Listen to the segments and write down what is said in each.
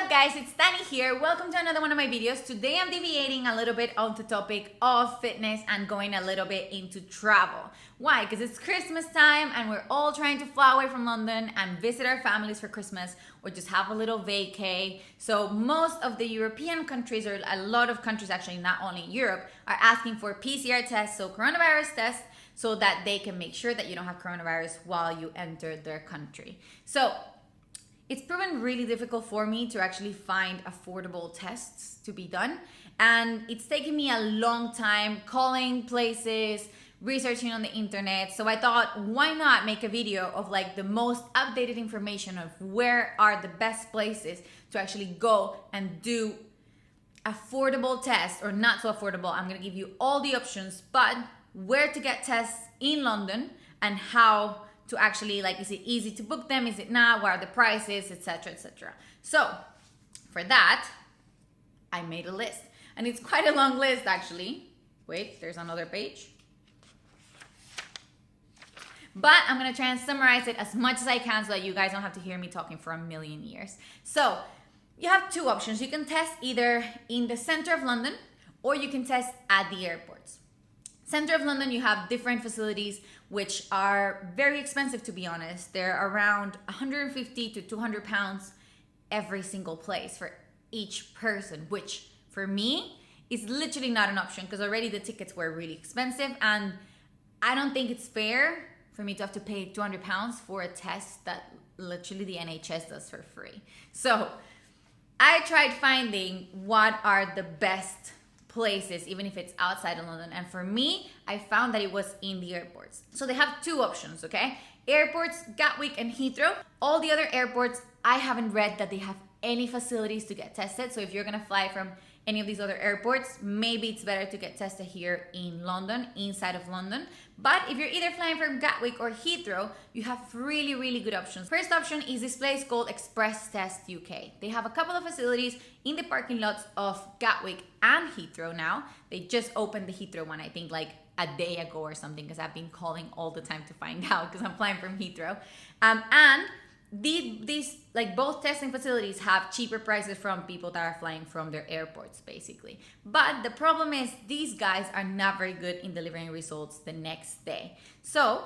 up guys, it's Dani here. Welcome to another one of my videos. Today I'm deviating a little bit on the topic of fitness and going a little bit into travel. Why? Because it's Christmas time and we're all trying to fly away from London and visit our families for Christmas or just have a little vacay. So most of the European countries, or a lot of countries actually, not only in Europe, are asking for PCR tests, so coronavirus tests, so that they can make sure that you don't have coronavirus while you enter their country. So it's proven really difficult for me to actually find affordable tests to be done. And it's taken me a long time calling places, researching on the internet. So I thought, why not make a video of like the most updated information of where are the best places to actually go and do affordable tests, or not so affordable. I'm gonna give you all the options, but where to get tests in London and how to actually, like, is it easy to book them? Is it not? What are the prices, etc., etc. So for that, I made a list, and it's quite a long list actually. Wait, there's another page. But I'm gonna try and summarize it as much as I can so that you guys don't have to hear me talking for a million years. So you have two options. You can test either in the center of London or you can test at the airports. Center of London, you have different facilities which are very expensive, to be honest. They're around 150 to 200 pounds every single place for each person, which for me is literally not an option because already the tickets were really expensive, and I don't think it's fair for me to have to pay 200 pounds for a test that literally the NHS does for free. So I tried finding what are the best places, even if it's outside of London, and for me I found that it was in the airports. So they have two options, okay? Airports, Gatwick and Heathrow. All the other airports, I haven't read that they have any facilities to get tested. So if you're gonna fly from any of these other airports, maybe it's better to get tested here in London, inside of London. But if you're either flying from Gatwick or Heathrow, you have really good options. First option is this place called Express Test UK. They have a couple of facilities in the parking lots of Gatwick and Heathrow now. They just opened the Heathrow one, I think like a day ago or something, because I've been calling all the time to find out because I'm flying from Heathrow. And these like both testing facilities have cheaper prices from people that are flying from their airports basically. But the problem is these guys are not very good in delivering results the next day. So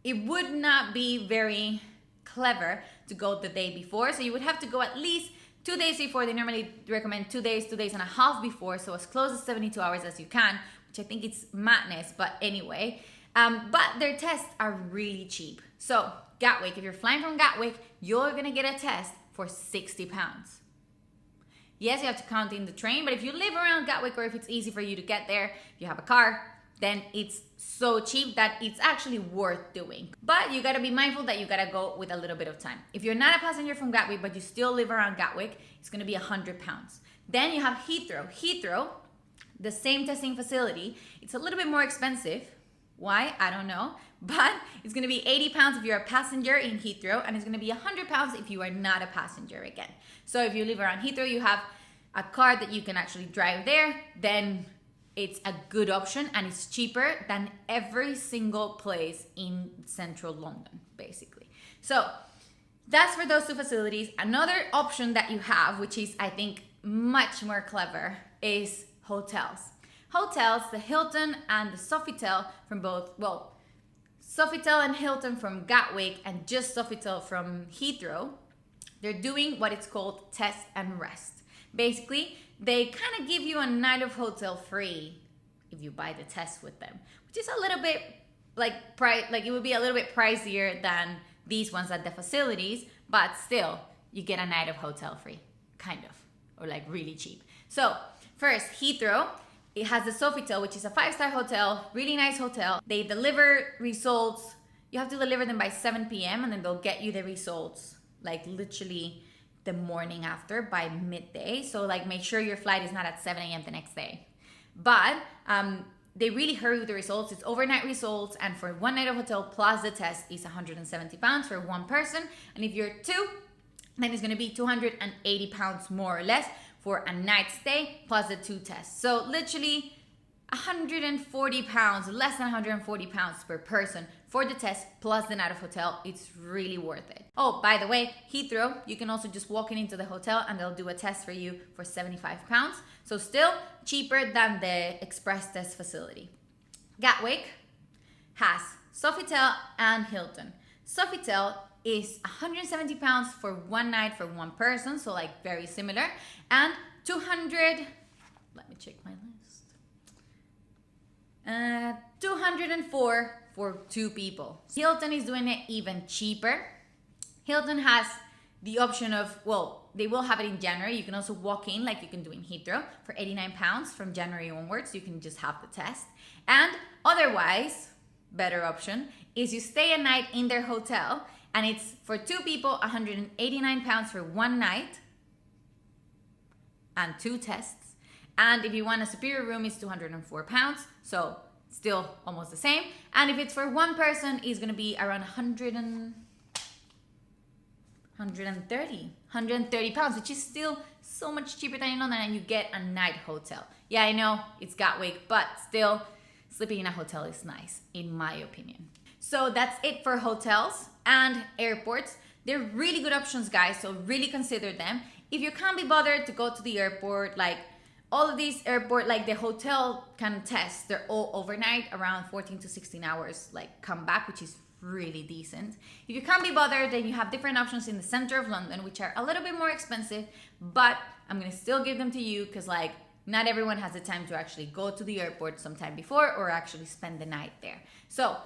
it would not be very clever to go the day before. So you would have to go at least 2 days before. They normally recommend 2 days and a half before. So as close as 72 hours as you can, which I think it's madness, but anyway. But their tests are really cheap. So Gatwick, if you're flying from Gatwick, you're gonna get a test for 60 pounds. Yes, you have to count in the train, but if you live around Gatwick or if it's easy for you to get there, if you have a car, then it's so cheap that it's actually worth doing. But you gotta be mindful that you gotta go with a little bit of time. If you're not a passenger from Gatwick, but you still live around Gatwick, it's gonna be 100 pounds. Then you have Heathrow. Heathrow, the same testing facility, it's a little bit more expensive. Why? I don't know. But it's gonna be 80 pounds if you're a passenger in Heathrow, and it's gonna be 100 pounds if you are not a passenger again. So if you live around Heathrow, you have a car that you can actually drive there, then it's a good option and it's cheaper than every single place in central London, basically. So that's for those two facilities. Another option that you have, which is I think much more clever, is hotels. Hotels, the Hilton and the Sofitel from both, well, Sofitel and Hilton from Gatwick and just Sofitel from Heathrow, they're doing what it's called test and rest. Basically, they kind of give you a night of hotel free if you buy the test with them, which is a little bit like it would be a little bit pricier than these ones at the facilities, but still you get a night of hotel free, kind of, or like really cheap. So first, Heathrow. It has the Sofitel, which is a 5-star hotel, really nice hotel. They deliver results. You have to deliver them by 7 p.m. and then they'll get you the results like literally the morning after by midday. So like make sure your flight is not at 7 a.m. the next day. But they really hurry with the results. It's overnight results, and for one night of hotel plus the test is 170 pounds for one person. And if you're two, then it's gonna be 280 pounds more or less for a night stay plus the 2 tests. So literally 140 pounds, less than 140 pounds per person for the test plus the night of hotel. It's really worth it. Oh, by the way, Heathrow, you can also just walk into the hotel and they'll do a test for you for £75. So still cheaper than the express test facility. Gatwick has Sofitel and Hilton. Sofitel is £170 for one night for one person, so like very similar, and 200, let me check my list, 204 for two people. Hilton is doing it even cheaper. Hilton has the option of, well, they will have it in January. You can also walk in like you can do in Heathrow for £89 from January onwards. You can just have the test. And otherwise, better option is you stay a night in their hotel, and it's for two people, £189 for one night and two tests. And if you want a superior room, it's £204. So still almost the same. And if it's for one person, it's going to be around £130, £130, which is still so much cheaper than in London, and you get a night hotel. Yeah, I know it's Gatwick, but still sleeping in a hotel is nice, in my opinion. So that's it for hotels and airports. They're really good options, guys, so really consider them. If you can't be bothered to go to the airport, like all of these airport, like the hotel kind of tests, they're all overnight, around 14 to 16 hours, like come back, which is really decent. If you can't be bothered, then you have different options in the center of London, which are a little bit more expensive, but I'm gonna still give them to you because like not everyone has the time to actually go to the airport sometime before or actually spend the night there. So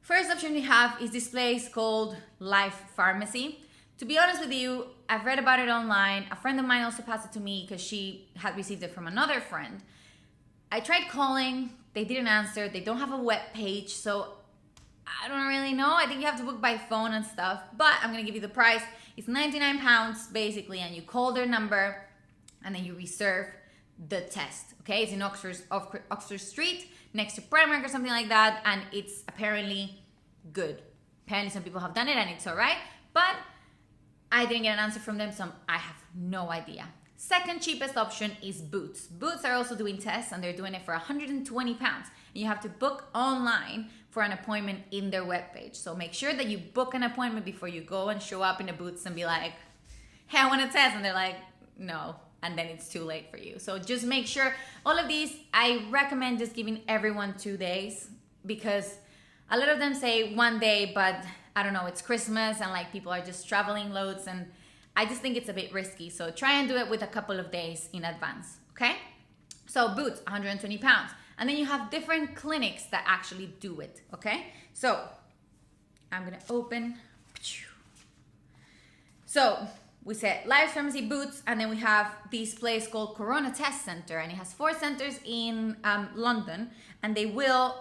first option we have is this place called Life Pharmacy. To be honest with you, I've read about it online. A friend of mine also passed it to me because she had received it from another friend. I tried calling, they didn't answer. They don't have a web page, so I don't really know. I think you have to book by phone and stuff, but I'm gonna give you the price. It's £99 basically, and you call their number and then you reserve the test. Okay, it's in Oxford Street next to Primark or something like that, and it's apparently good. Apparently some people have done it and it's all right, but I didn't get an answer from them, so I have no idea. Second cheapest option is Boots. Boots are also doing tests, and they're doing it for £120. And you have to book online for an appointment in their webpage. So make sure that you book an appointment before you go and show up in a Boots and be like, hey, I want a test. And they're like, no. And then it's too late for you. So just make sure, all of these, I recommend just giving everyone 2 days, because a lot of them say 1 day, but I don't know, it's Christmas and like people are just traveling loads, and I just think it's a bit risky. So try and do it with a couple of days in advance, okay? So Boots, £120. And then you have different clinics that actually do it, okay? So I'm gonna open. So we said Life Pharmacy, Boots, and then we have this place called Corona Test Center, and it has 4 centers in London, and they will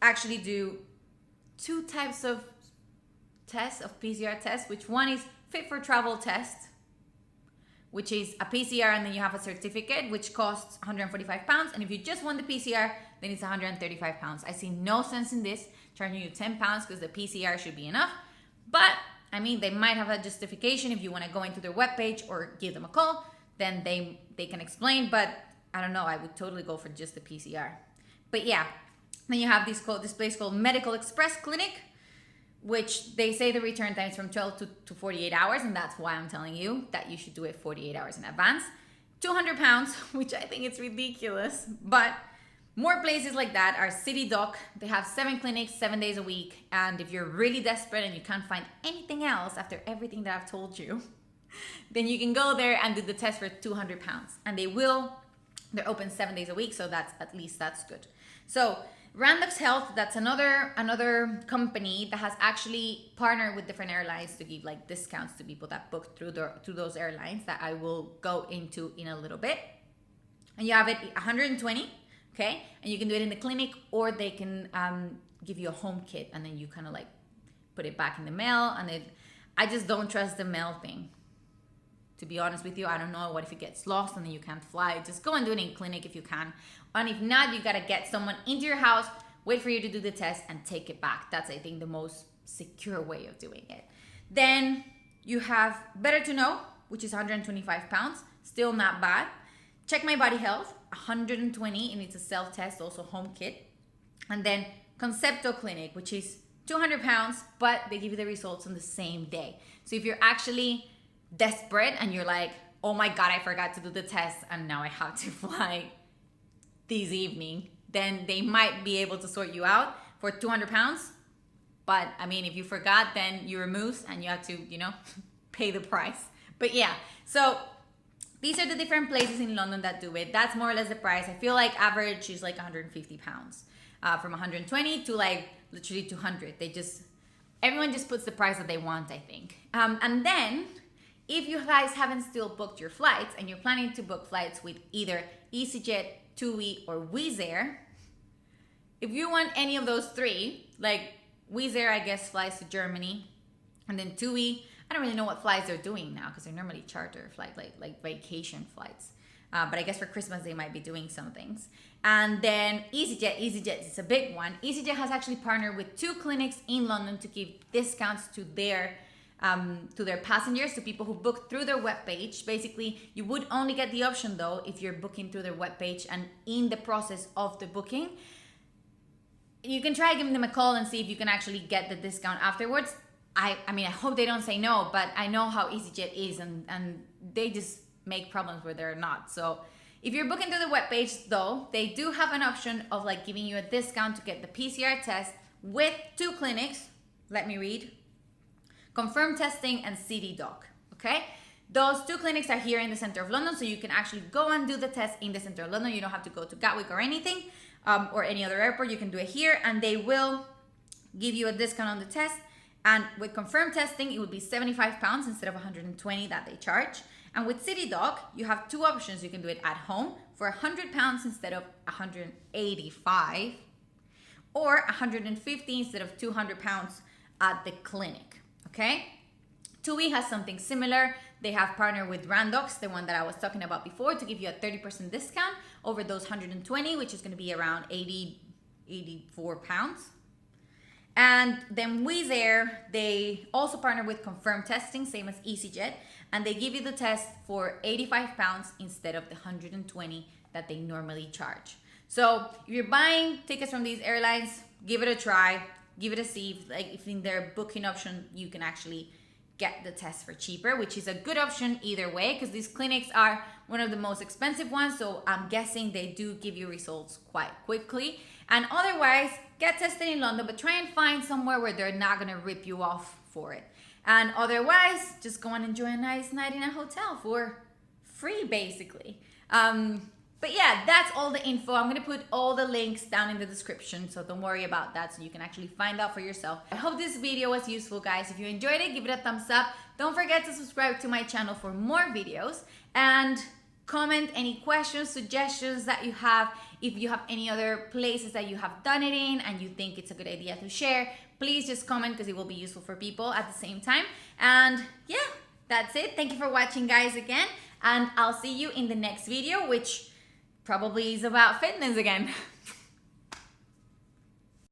actually do 2 types of tests, of PCR tests, which one is fit for travel test, which is a PCR, and then you have a certificate, which costs £145. And if you just want the PCR, then it's £135. I see no sense in this, charging you £10 because the PCR should be enough. But I mean, they might have a justification. If you want to go into their webpage or give them a call, then they can explain. But I don't know, I would totally go for just the PCR. But yeah, then you have this place called Medical Express Clinic, which they say the return time is from 12 to 48 hours, and that's why I'm telling you that you should do it 48 hours in advance. £200, which I think it's ridiculous, but more places like that are City Doc. They have 7 clinics, 7 days a week, and if you're really desperate and you can't find anything else after everything that I've told you, then you can go there and do the test for £200, and they're open 7 days a week, so at least that's good. So Randox Health, that's another company that has actually partnered with different airlines to give like discounts to people that book through those airlines that I will go into in a little bit. And you have it 120, okay? And you can do it in the clinic, or they can give you a home kit, and then you kind of like put it back in the mail. And I just don't trust the mail thing. To be honest with you, I don't know what if it gets lost and then you can't fly. Just go and do it in clinic if you can. And if not, you gotta get someone into your house, wait for you to do the test, and take it back. That's, I think, the most secure way of doing it. Then you have Better to Know, which is £125. Still not bad. Check My Body Health, £120, and it's a self-test, also home kit. And then Concepto Clinic, which is 200 pounds, but they give you the results on the same day. So if you're actually desperate and you're like, oh my God, I forgot to do the test and now I have to fly this evening, then they might be able to sort you out for 200 pounds. But I mean, if you forgot, then you're a moose and you have to, pay the price. But yeah, so these are the different places in London that do it. That's more or less the price. I feel like average is like 150 pounds. From 120 to like literally 200. Everyone just puts the price that they want, I think. And then if you guys haven't still booked your flights and you're planning to book flights with either EasyJet, TUI, or Wizz Air, if you want any of those three, like Wizz Air, I guess, flies to Germany, and then TUI, I don't really know what flights they're doing now because they're normally charter flight, like vacation flights. But I guess for Christmas they might be doing some things. And then EasyJet is a big one. EasyJet has actually partnered with 2 clinics in London to give discounts to their passengers, to people who book through their webpage. Basically, you would only get the option though if you're booking through their webpage and in the process of the booking. You can try giving them a call and see if you can actually get the discount afterwards. I mean, I hope they don't say no, but I know how EasyJet is and they just make problems where they're not. So if you're booking through the webpage though, they do have an option of like giving you a discount to get the PCR test with 2 clinics. Let me read. Confirm Testing and City Doc, okay? Those 2 clinics are here in the center of London, so you can actually go and do the test in the center of London. You don't have to go to Gatwick or anything, or any other airport. You can do it here, and they will give you a discount on the test. And with Confirm Testing, it would be £75 instead of 120 that they charge. And with City Doc, you have 2 options. You can do it at home for £100 instead of 185, or 150 instead of 200 pounds at the clinic. Okay, TUI has something similar. They have partnered with Randox, the one that I was talking about before, to give you a 30% discount over those 120, which is going to be around 84 pounds. And then Wizz Air, they also partner with Confirm Testing, same as EasyJet, and they give you the test for 85 pounds instead of the 120 that they normally charge. So if you're buying tickets from these airlines, give it a try. Give it a see. If in their booking option, you can actually get the test for cheaper, which is a good option either way, because these clinics are one of the most expensive ones. So I'm guessing they do give you results quite quickly. And otherwise, get tested in London, but try and find somewhere where they're not going to rip you off for it. And otherwise, just go and enjoy a nice night in a hotel for free, basically. But yeah, that's all the info. I'm going to put all the links down in the description, so don't worry about that, so you can actually find out for yourself. I hope this video was useful, guys. If you enjoyed it, give it a thumbs up. Don't forget to subscribe to my channel for more videos, and comment any questions, suggestions that you have. If you have any other places that you have done it in and you think it's a good idea to share, please just comment, because it will be useful for people at the same time. And yeah, that's it. Thank you for watching, guys, again, and I'll see you in the next video, which probably is about fitness again.